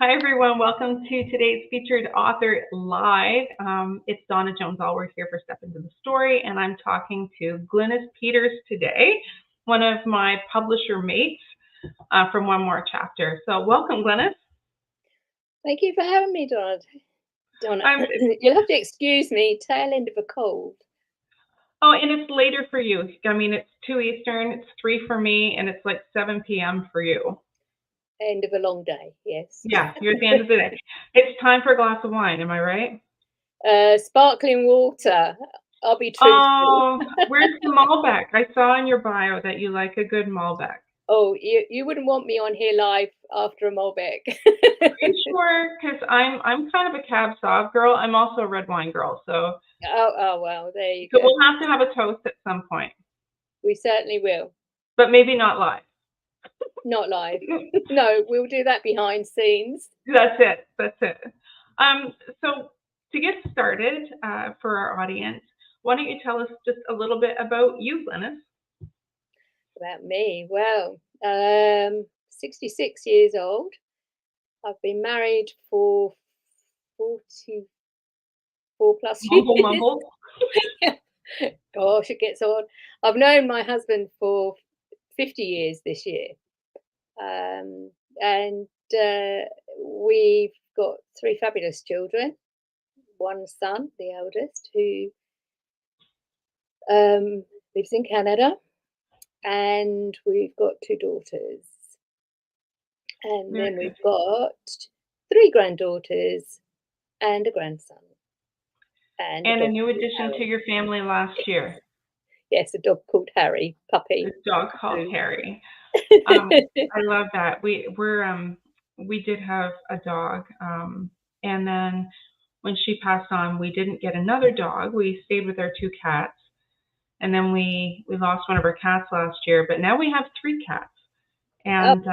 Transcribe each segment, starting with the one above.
Hi, everyone. Welcome to today's featured author live. It's Donna Jones-Allworth here for Step Into the Story, and I'm talking to Glynis Peters today, one of my publisher mates from One More Chapter. So welcome, Glynis. Thank you for having me, Donna. You'll have to excuse me, tail end of a cold. Oh, and it's later for you. I mean, it's 2 Eastern, it's 3 for me, and it's like 7 p.m. for you. End of a long day, yes. Yeah, you're at the end of the day. It's time for a glass of wine, am I right? Sparkling water. I'll be truthful. Oh, where's the Malbec? I saw in your bio that you like a good Malbec. Oh, you wouldn't want me on here live after a Malbec. Are you sure? Because I'm kind of a Cab Sauv girl. I'm also a red wine girl, so. Oh well, there you go. So we'll have to have a toast at some point. We certainly will. But maybe not live. Not live. No, we'll do that behind scenes. That's it. So to get started for our audience, why don't you tell us just a little bit about you, Glynis? About me? Well, 66 years old. I've been married for 44 plus years. Mumble. Gosh, it gets on. I've known my husband for 50 years this year. And we've got 3 fabulous children. One son, the eldest, who lives in Canada. And we've got 2 daughters. And then we've got 3 granddaughters and a grandson. And a new addition to your family last year. Yes, a dog called Harry, puppy. A dog called Harry. I love that. We did have a dog, and then when she passed on, we didn't get another dog. We stayed with our 2 cats, and then we lost one of our cats last year. But now we have 3 cats, and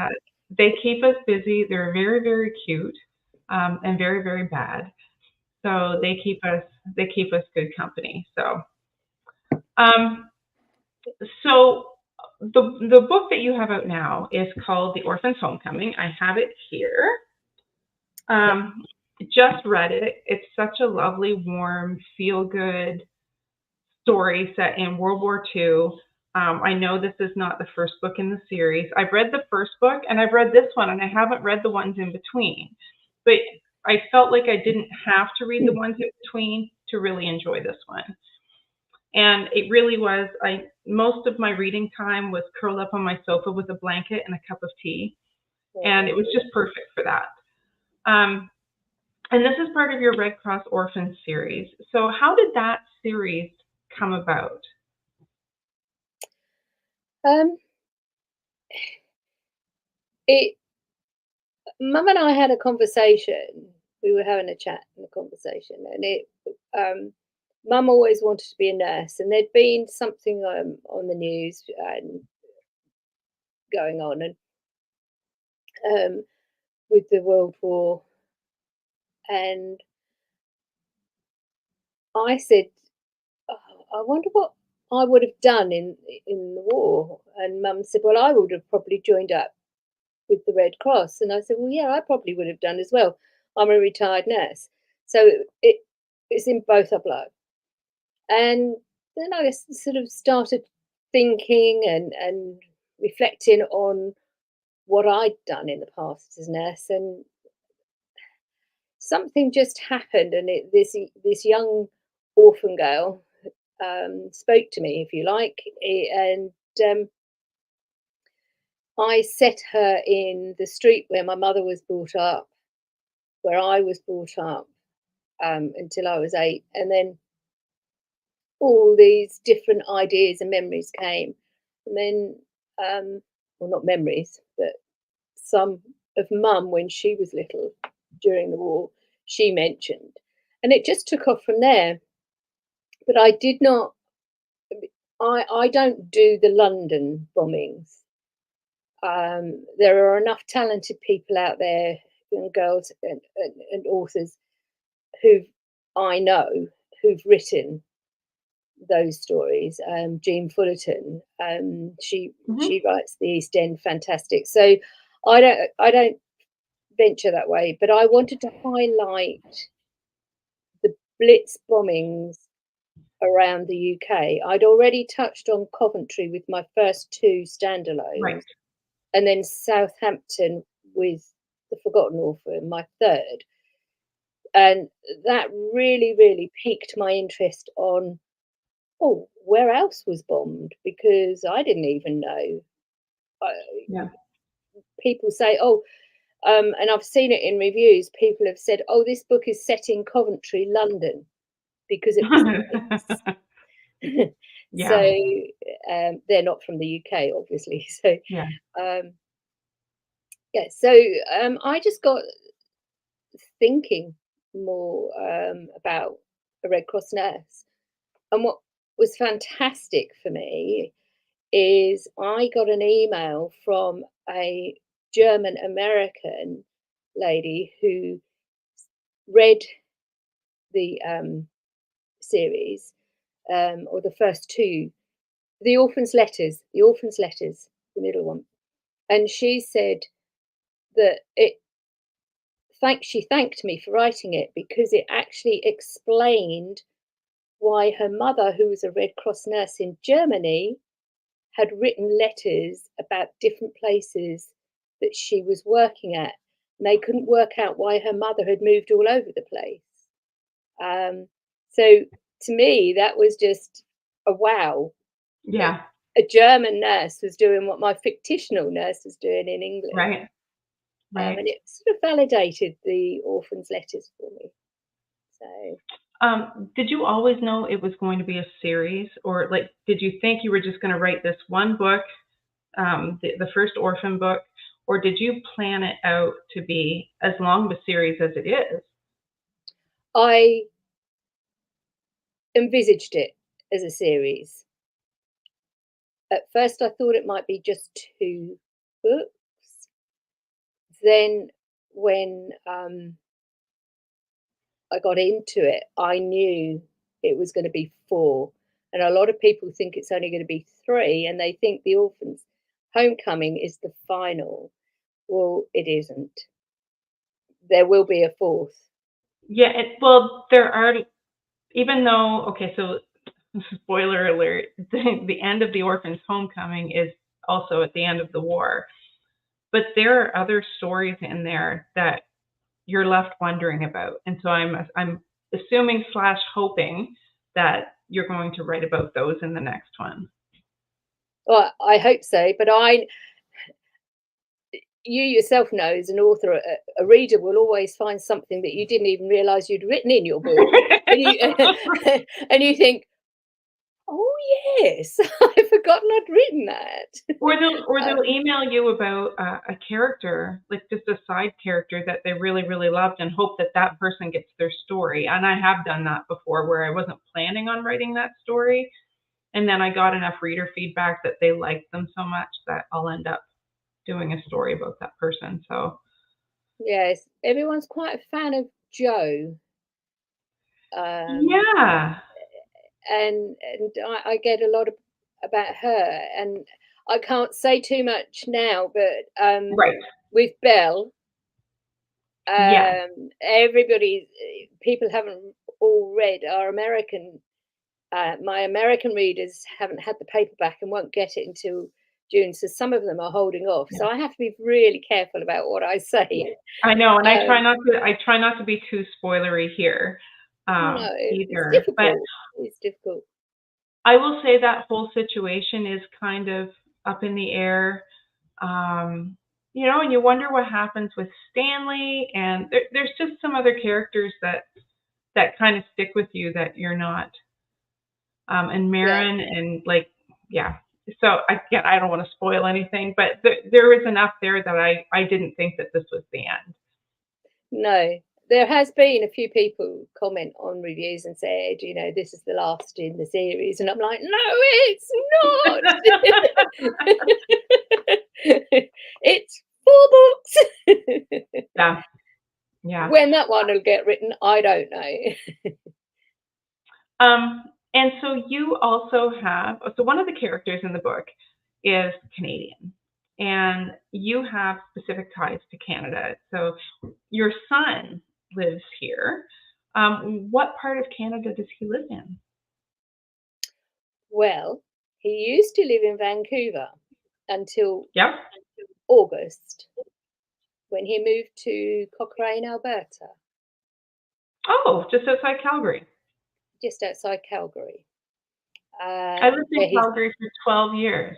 they keep us busy. They're very, very cute, and very, very bad. So they keep us good company. So, the book that you have out now is called The Orphan's Homecoming. I have it here. Just read it. It's such a lovely, warm, feel-good story set in World War II. I know this is not the first book in the series. I've read the first book, and I've read this one, and I haven't read the ones in between. But I felt like I didn't have to read the ones in between to really enjoy this one. And it really was, most of my reading time was curled up on my sofa with a blanket and a cup of tea. And it was just perfect for that. And this is part of your Red Cross Orphans series. So how did that series come about? Mum and I had a conversation. We were having a chat and a conversation, and Mum always wanted to be a nurse, and there'd been something on the news and going on, and with the World War, and I said, I wonder what I would have done in the war. And Mum said, well, I would have probably joined up with the Red Cross. And I said, well, yeah, I probably would have done as well. I'm a retired nurse. So it's in both our blood. And then I sort of started thinking and reflecting on what I'd done in the past as a nurse, and something just happened, and this young orphan girl spoke to me, if you like, and I set her in the street where my mother was brought up, where I was brought up, until I was 8, and then all these different ideas and memories came, and then well, not memories, but some of Mum when she was little during the war, she mentioned, and it just took off from there. But I did not, I don't do the London bombings. There are enough talented people out there, young girls and authors who I know who've written those stories. Jean Fullerton, she writes the East End fantastic. So I don't venture that way, but I wanted to highlight the Blitz bombings around the UK. I'd already touched on Coventry with my first 2 standalones, Right. and then Southampton with The Forgotten Orphan, my third. And that really, really piqued my interest on, oh, where else was bombed? Because I didn't even know. Yeah. People say, oh, and I've seen it in reviews. People have said, oh, this book is set in Coventry, London, because it was the Yeah. So they're not from the UK, obviously. So Yeah. yeah, so I just got thinking more about a Red Cross nurse. And what was fantastic for me is I got an email from a German American lady who read the series, or the first 2, the Orphan's Letters, the middle one. And she said that she thanked me for writing it because it actually explained why her mother, who was a Red Cross nurse in Germany, had written letters about different places that she was working at. And they couldn't work out why her mother had moved all over the place. So to me, that was just a wow. Yeah. A German nurse was doing what my fictional nurse was doing in England. Right. Right. And it sort of validated the Orphan's Letters for me. So did you always know it was going to be a series, or like, did you think you were just going to write this one book, the first Orphan book, or did you plan it out to be as long of a series as it is? I envisaged it as a series. At first, I thought it might be just 2 books. Then, when I got into it, I knew it was going to be 4. And a lot of people think it's only going to be 3, and they think the Orphan's Homecoming is the final. Well, it isn't. There will be a 4th. Yeah. Well, there are, even though, okay, so spoiler alert, the end of the Orphan's Homecoming is also at the end of the war. But there are other stories in there that you're left wondering about. And so I'm assuming / hoping that you're going to write about those in the next one. Well, I hope so, but you yourself know, as an author, a reader will always find something that you didn't even realize you'd written in your book. And you think, oh yes, I've forgotten I'd written that. Or they'll email you about a character, like just a side character that they really, really loved, and hope that that person gets their story. And I have done that before, where I wasn't planning on writing that story, and then I got enough reader feedback that they liked them so much that I'll end up doing a story about that person. So yes, everyone's quite a fan of Jo. yeah. And I get a lot about her, and I can't say too much now, but Right. with Belle, Yeah. people haven't all read our American. My American readers haven't had the paperback and won't get it until June, so some of them are holding off. Yeah. So I have to be really careful about what I say. I know, and I try not to be too spoilery here, No, either. it's difficult. But It's difficult. I will say that whole situation is kind of up in the air. You know, and you wonder what happens with Stanley, and there's just some other characters that kind of stick with you that you're not. And Marin, and like, yeah. So again, I don't want to spoil anything, but there is enough there that I didn't think that this was the end. No, there has been a few people comment on reviews and said, you know, this is the last in the series, and I'm like, no, it's not. It's 4 books. Yeah, yeah. When that one will get written, I don't know. And so you also have, so one of the characters in the book is Canadian, and you have specific ties to Canada. So your son lives here. What part of Canada does he live in? Well, he used to live in Vancouver until Yep. August, when he moved to Cochrane, Alberta, Oh, just outside Calgary. just outside Calgary. I lived in Calgary for 12 years.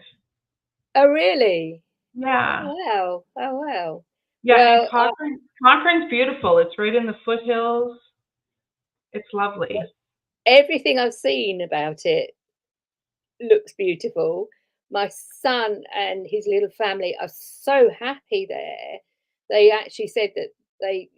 Oh, really? Yeah. Oh, wow. Oh, wow. Yeah, and Cochrane's beautiful. It's right in the foothills. It's lovely. Everything I've seen about it looks beautiful. My son and his little family are so happy there. They actually said that they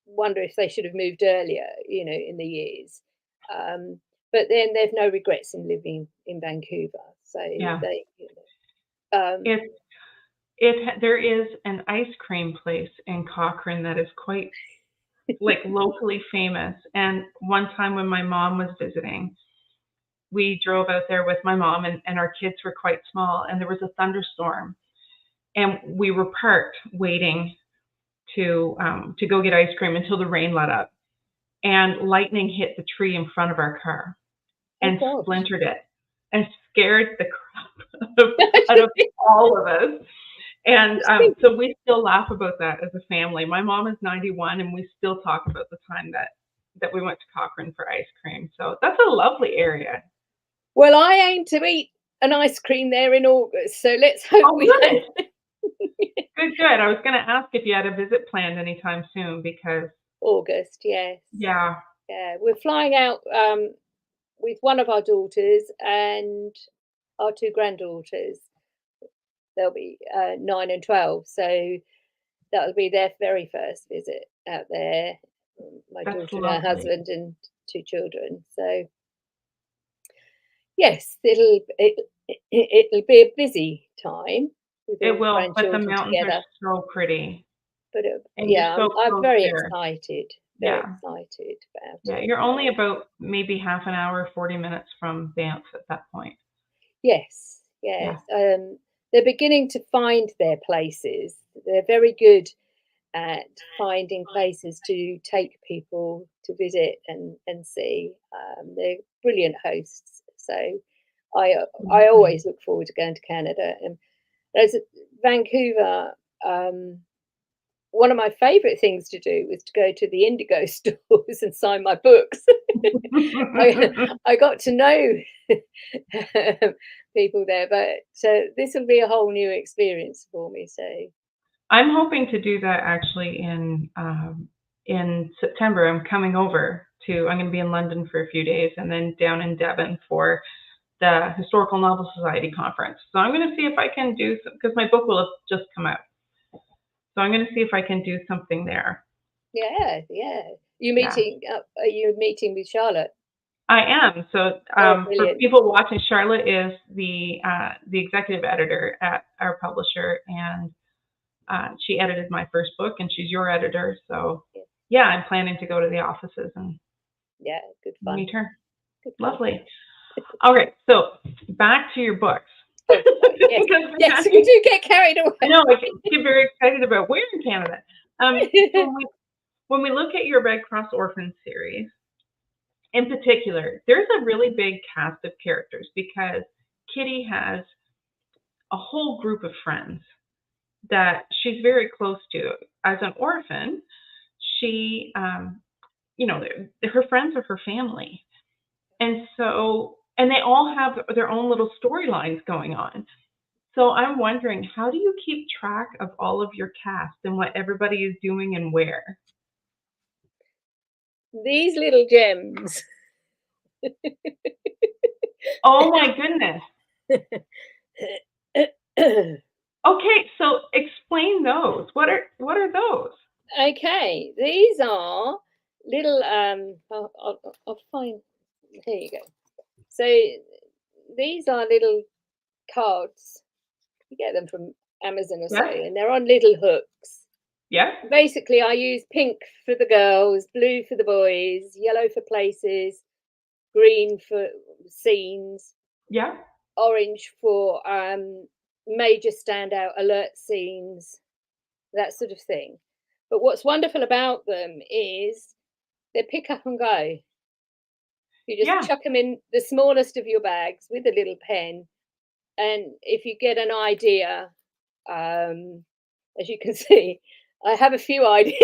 wonder if they should have moved earlier, in the years. But then they've no regrets in living in Vancouver. So Yeah. they, there is an ice cream place in Cochrane that is quite like locally famous. And one time when my mom was visiting, we drove out there with my mom, and our kids were quite small, and there was a thunderstorm, and we were parked waiting to go get ice cream until the rain let up, and lightning hit the tree in front of our car and splintered it and scared the crap out of all of us. And so we still laugh about that as a family. My mom is 91, and we still talk about the time that we went to Cochrane for ice cream. So that's a lovely area. Well, I aim to eat an ice cream there in August, so let's hope we can. Good. I was going to ask if you had a visit planned anytime soon, because August, yes. Yeah. We're flying out with one of our daughters and our two granddaughters. They'll be 9 and 12, so that'll be their very first visit out there. My daughter and her husband and two children. So yes, it'll be a busy time. It will, but the mountains are so pretty. But I'm very excited. Very excited about it. Yeah, you're only about maybe half an hour, 40 minutes from Banff at that point. Yes. They're beginning to find their places. They're very good at finding places to take people to visit and see. They're brilliant hosts. So I always look forward to going to Canada. And as Vancouver, one of my favourite things to do was to go to the Indigo stores and sign my books. I got to know people there, but this will be a whole new experience for me. So I'm hoping to do that actually in September. I'm coming over I'm going to be in London for a few days, and then down in Devon for the Historical Novel Society conference. So I'm going to see if I can do, because my book will have just come out. So I'm going to see if I can do something there. Yeah. You meeting? Are you meeting with Charlotte? I am. So for people watching, Charlotte is the executive editor at our publisher, and she edited my first book, and she's your editor. So yeah, I'm planning to go to the offices and good fun. Meet her. Lovely. All right, so back to your books. Yes, we do get carried away. I know, I get very excited about where in Canada. When we look at your Red Cross Orphans series, in particular, there's a really big cast of characters, because Kitty has a whole group of friends that she's very close to. As an orphan, she, her friends are her family. And so, and they all have their own little storylines going on. So I'm wondering, how do you keep track of all of your cast and what everybody is doing and where? These little gems. Oh my goodness. Okay, so explain those. What are those? Okay, these are little I'll find, here you go. So these are little cards. You get them from Amazon or so, and they're on little hooks. Yeah. Basically, I use pink for the girls, blue for the boys, yellow for places, green for scenes. Yeah. Orange for major standout alert scenes, that sort of thing. But what's wonderful about them is they pick up and go. You just Yeah. chuck them in the smallest of your bags with a little pen, and if you get an idea, as you can see, I have a few ideas.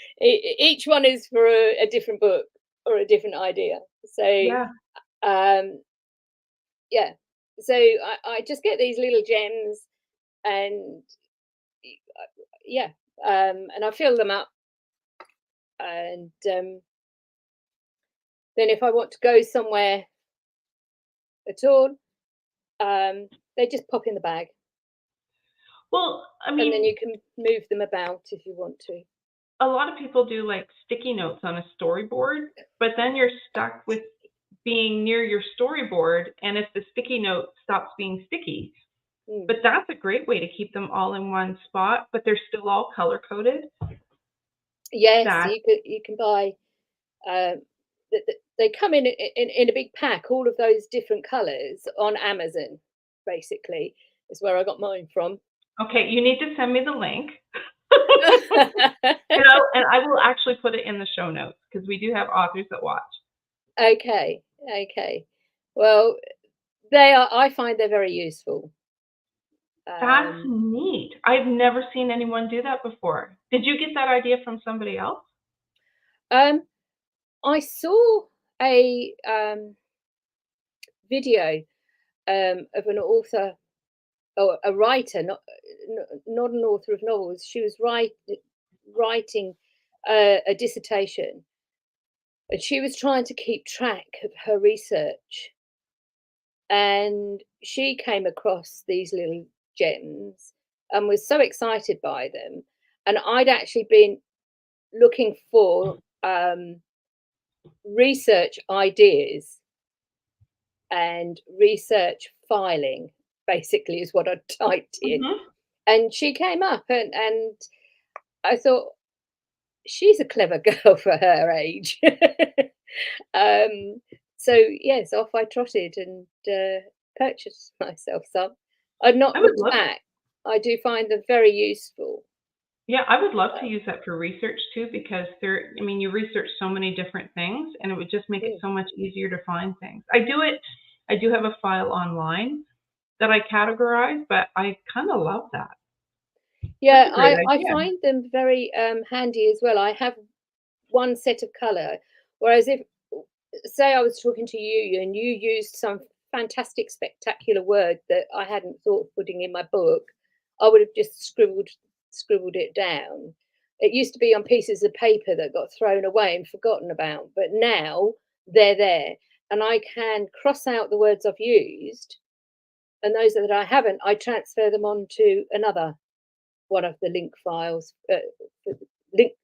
Each one is for a different book or a different idea. So Yeah. um, yeah, so I just get these little gems, and yeah, and I fill them up, and then if I want to go somewhere at all, they just pop in the bag, Well, I and then mean, you can move them about if you want to. a lot of people do like sticky notes on a storyboard, but then you're stuck with being near your storyboard, and if the sticky note stops being sticky. Mm. But that's a great way to keep them all in one spot, but they're still all color coded. Yes, That you can buy. Um, they come in a big pack, all of those different colours on Amazon. Basically, is where I got mine from. okay, you need to send me the link. And I will actually put it in the show notes because we do have authors that watch. Okay, okay. Well, they are. I find they're very useful. That's Um, neat. I've never seen anyone do that before. Did you get that idea from somebody else? um, I saw a video of an author or a writer, not an author of novels. She was writing a dissertation, and she was trying to keep track of her research, and she came across these little gems and was so excited by them. And I'd actually been looking for research ideas and research filing, basically, is what I typed in. Mhm. And she came up, and I thought, she's a clever girl for her age. um, so yes, off I trotted and purchased myself some. I've not I would looked love back. I do find them very useful. Yeah, I would love to Uh, use that for research too because I mean, you research so many different things and it would just make it mm. so much easier to find things. I do have a file online that I categorize, but I kind of love that. That's Yeah, a great I idea. find them very handy as well. I have one set of color, whereas if, say, I was talking to you and you used some fantastic, spectacular word that I hadn't thought of putting in my book, I would have just scribbled it down. It used to be on pieces of paper that got thrown away and forgotten about, but now they're there, and I can cross out the words I've used, and those that I haven't, I transfer them on to another one of the link files.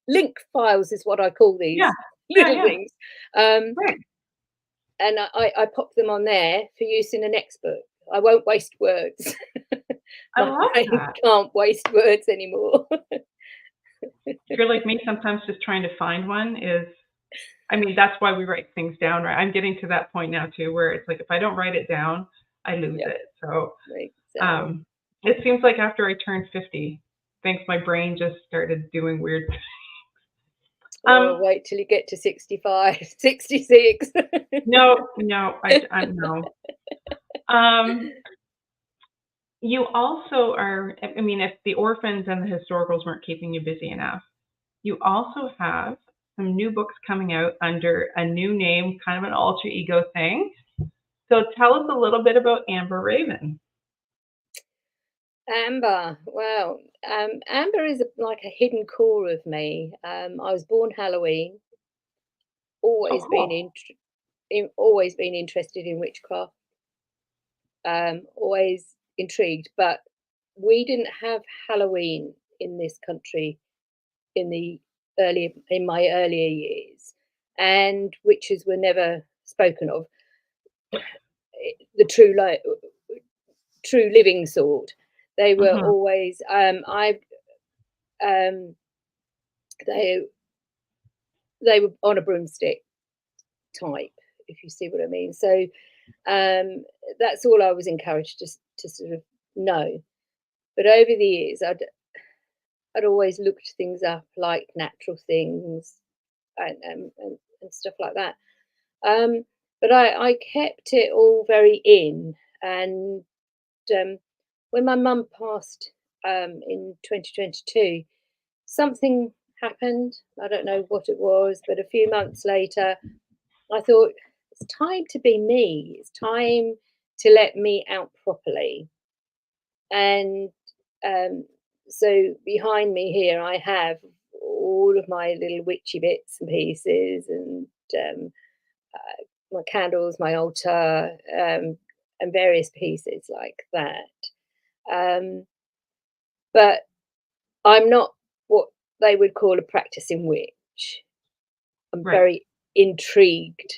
Link files is what I call Yeah. these Yeah, little yeah. things. Um, Right. and I pop them on there for use in the next book. I won't waste words. I My love brain that. can't waste words anymore. If you're like me, sometimes just trying to find one is, I mean, that's why we write things down, right? I'm getting to that point now too, where it's like if I don't write it down, I lose Yep, it. So exactly. it seems like after I turned 50, thanks, my brain just started doing weird. Or Um, wait till you get to 65, 66. no, no, I no. Um, you also are. I mean, if the orphans and the historicals weren't keeping you busy enough, you also have some new books coming out under a new name, kind of an alter ego thing. So tell us a little bit about Amber Raven. Amber, well, Amber is like a hidden core of me. I was born Halloween, Oh, always been cool. always been interested in witchcraft, always intrigued. But we didn't have Halloween in this country in my earlier years, and witches were never spoken of. The true living sort. They were Hmm. always um, they they were on a broomstick type, if you see what I mean. So That's all I was encouraged to sort of know. But over the years, I'd always looked things up, like natural things and stuff like that. But I kept it all very in. And when my mum passed in 2022, something happened. I don't know what it was, but a few months later, I thought, it's time to be me. It's time to let me out properly. And um, so behind me here, I have all of my little witchy bits and pieces, and my candles, my altar, and various pieces like that. Um, but I'm not what they would call a practicing witch. I'm Right. very intrigued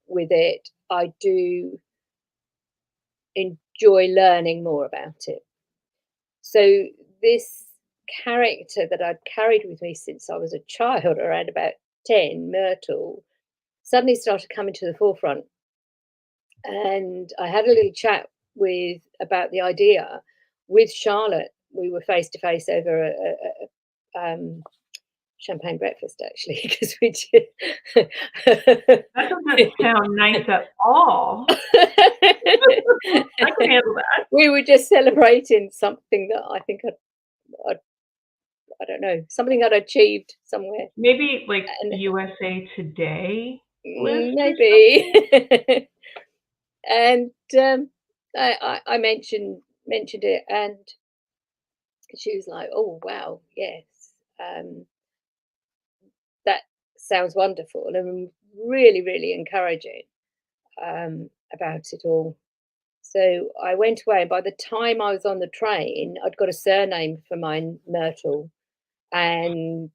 with it. I do enjoy learning more about it. So this character that I'd carried with me since I was a child, around about 10, Myrtle, suddenly started coming to the forefront. And I had a little chat about the idea with Charlotte. We were face to face over champagne breakfast, actually, because we did. That doesn't sound nice at all. I can handle that. We were just celebrating something that I think I'd I don't know, something I'd achieved somewhere. Maybe like And USA Today list or something? maybe. And I mentioned it, and she was like, "Oh wow, yes, um, that sounds wonderful and really, really encouraging about it all." So I went away, and by the time I was on the train, I'd got a surname for mine, Myrtle, and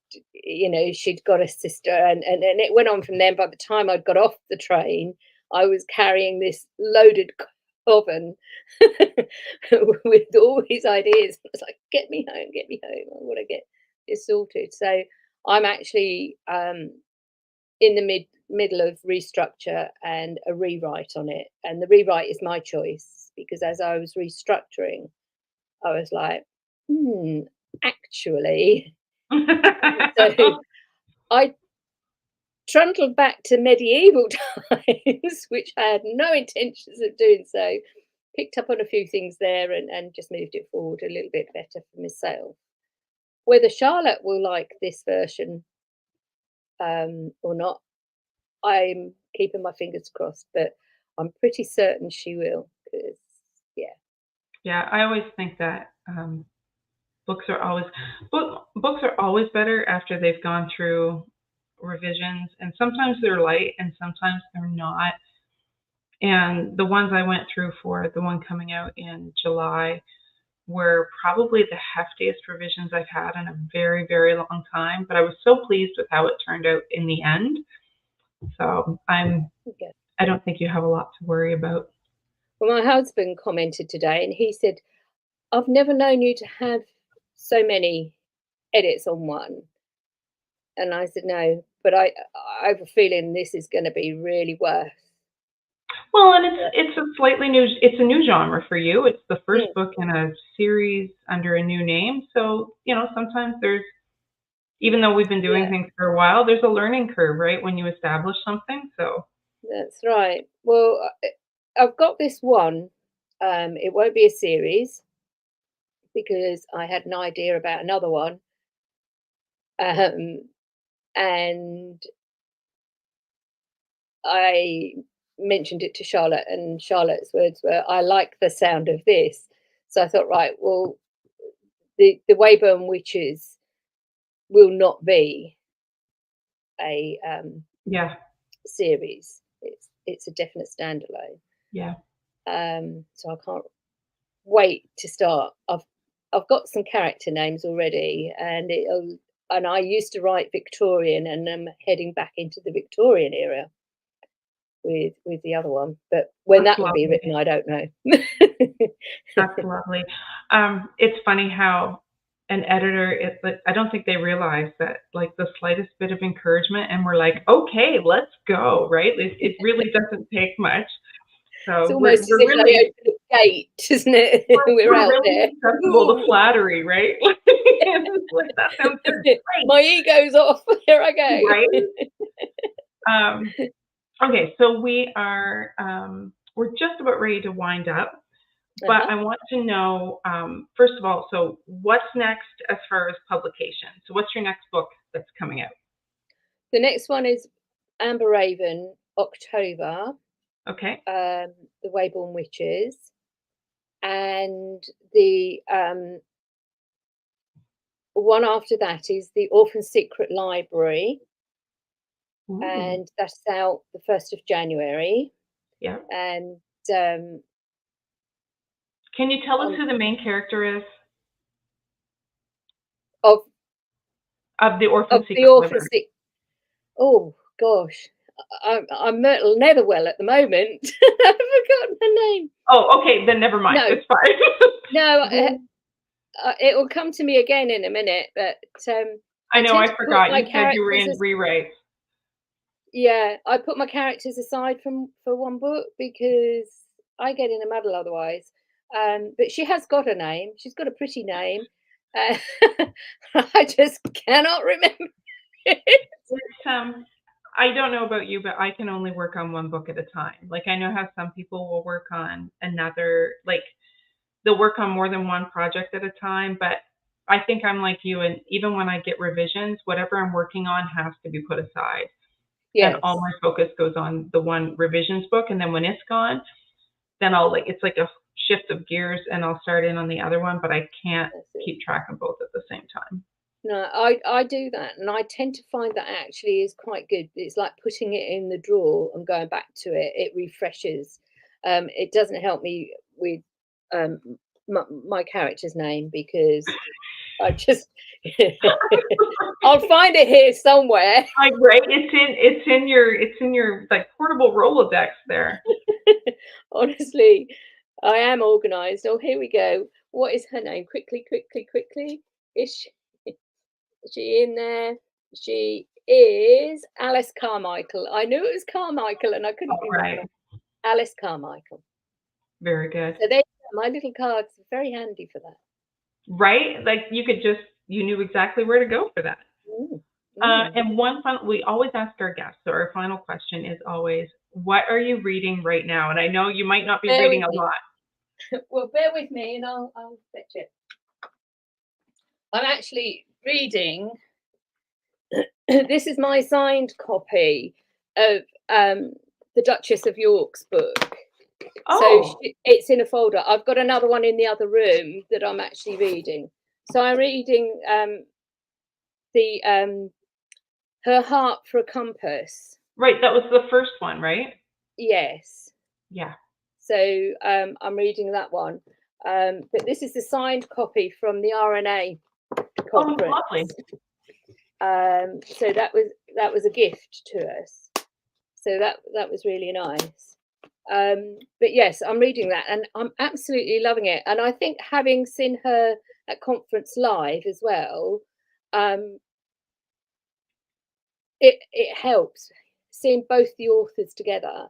she'd got a sister, and it went on from there. By the time I'd got off the train, I was carrying this loaded coffin with all these ideas. I was like, get me home, I want to get this sorted. So I'm actually in the middle of restructure and a rewrite on it, and the rewrite is my choice, because as I was restructuring, I was like, actually. So I trundled back to medieval times, which I had no intentions of doing so. Picked up on a few things there, and just moved it forward a little bit better for myself. Whether Charlotte will like this version or not, I'm keeping my fingers crossed, but I'm pretty certain she will, because, yeah. Yeah, I always think that books are always books are always better after they've gone through revisions, and sometimes they're light and sometimes they're not. And the ones I went through for the one coming out in July were probably the heftiest revisions I've had in a very, very long time. But I was so pleased with how it turned out in the end. So Okay. I don't think you have a lot to worry about. Well, my husband commented today, and he said, "I've never known you to have so many edits on one." And I said, "No, but I have a feeling this is going to be really worth Well, and it." it's a new genre for you. It's the first Mm, book in a series under a new name. So, sometimes even though we've been doing yeah, things for a while, there's a learning curve, right, when you establish something. So, that's right. Well, I've got this one. It won't be a series, because I had an idea about another one. Um, and I mentioned it to Charlotte, and Charlotte's words were, "I like the sound of this." So I thought, right, well, the Wayburn Witches will not be a yeah, series. It's a definite standalone. yeah. So I can't wait to start. I've got some character names already, and I used to write Victorian, and I'm heading back into the Victorian era with the other one. But when That's that will be lovely. written, I don't know. That's lovely. It's funny how an editor, I don't think they realize that, like, the slightest bit of encouragement, and we're like, okay, let's go, right? It really doesn't take much. So It's almost as we're if really, they open a gate, isn't it? We're out really there. susceptible to flattery, right? Like, that sounds great. My ego's off. Here I go. Right? Okay, so we are we're just about ready to wind up, but I want to know, first of all, so what's next as far as publication? So what's your next book that's coming out? The next one is Amber Raven, October. Okay. The Wayborn Witches, and the one after that is the Orphan Secret Library. Ooh. And that's out the 1st of January. Yeah. And can you tell us who the main character is of the Orphan Secret Library? Oh gosh, I'm Myrtle Netherwell at the moment. I've forgotten her name. Oh, okay, then never mind. No. It's fine. No, it will come to me again in a minute. But I know, I forgot. You said you were in rewrites. Yeah, I put my characters aside for one book because I get in a muddle otherwise. But she has got a name. She's got a pretty name. I just cannot remember it. I don't know about you, but I can only work on one book at a time. Like, I know how some people will work on another, like, they'll work on more than one project at a time, but I think I'm like you, and even when I get revisions, whatever I'm working on has to be put aside. Yes. And all my focus goes on the one revisions book, and then when it's gone, then I'll, like, it's like a shift of gears, and I'll start in on the other one, but I can't keep track of both at the same time. No, I do that, and I tend to find that actually is quite good. It's like putting it in the drawer and going back to it. It refreshes. It doesn't help me with my character's name because I just I'll find it here somewhere. Like, right, it's in your like portable Rolodex there. Honestly, I am organized. Oh, here we go. What is her name? Quickly. Is she in there? She is Alice Carmichael. I knew it was Carmichael and I couldn't remember. Alice Carmichael. Very good. So there, my little cards are very handy for that. Right? Like, you knew exactly where to go for that. And one final, we always ask our guests, so our final question is always, what are you reading right now? And I know you might not be reading a lot. Well, bear with me and I'll fetch it. I'm actually reading, this is my signed copy of the Duchess of York's book. Oh. So it's in a folder. I've got another one in the other room that I'm actually reading. So I'm reading Her Heart for a Compass. Right, that was the first one, right? Yes. Yeah. So I'm reading that one. But this is the signed copy from the RNA conference. Oh, lovely. So that was a gift to us. So that was really nice. But yes, I'm reading that and I'm absolutely loving it. And I think having seen her at conference live as well, it helps seeing both the authors together.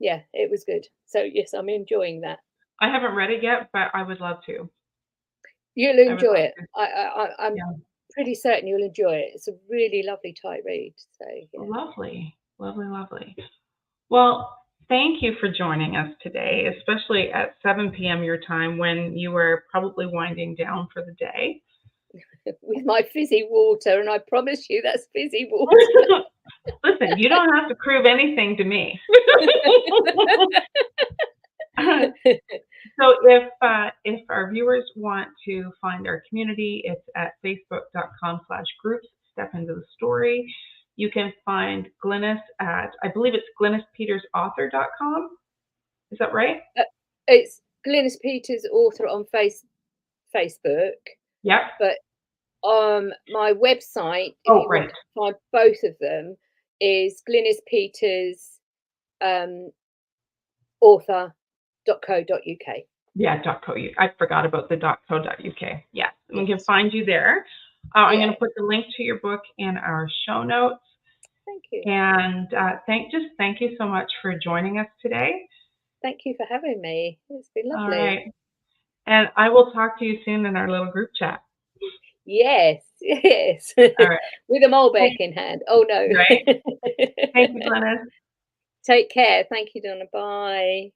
Yeah, it was good. So yes, I'm enjoying that. I haven't read it yet, but I would love to. You'll enjoy it. I'm pretty certain you'll enjoy it. It's a really lovely tight read. So yeah. Lovely. Well, thank you for joining us today, especially at 7 p.m. your time when you were probably winding down for the day. With my fizzy water, and I promise you that's fizzy water. Listen, you don't have to prove anything to me. So if our viewers want to find our community, it's at facebook.com/groups, Step Into the Story. You can find Glynis at, I believe it's GlynisPetersAuthor.com. Is that right? It's Glynis Peters Author on Facebook. Yep. But my website, if you want to find both of them, is Glynis Peters author.co.uk. Yeah, .co. I forgot about the .co.uk. Yeah, we can find you there. I'm going to put the link to your book in our show notes. Thank you. And thank you so much for joining us today. Thank you for having me. It's been lovely. All right. And I will talk to you soon in our little group chat. Yes, yes. All right. With a Malbec in hand. Oh, no. Right. Thank you, Glynis. Take care. Thank you, Donna. Bye.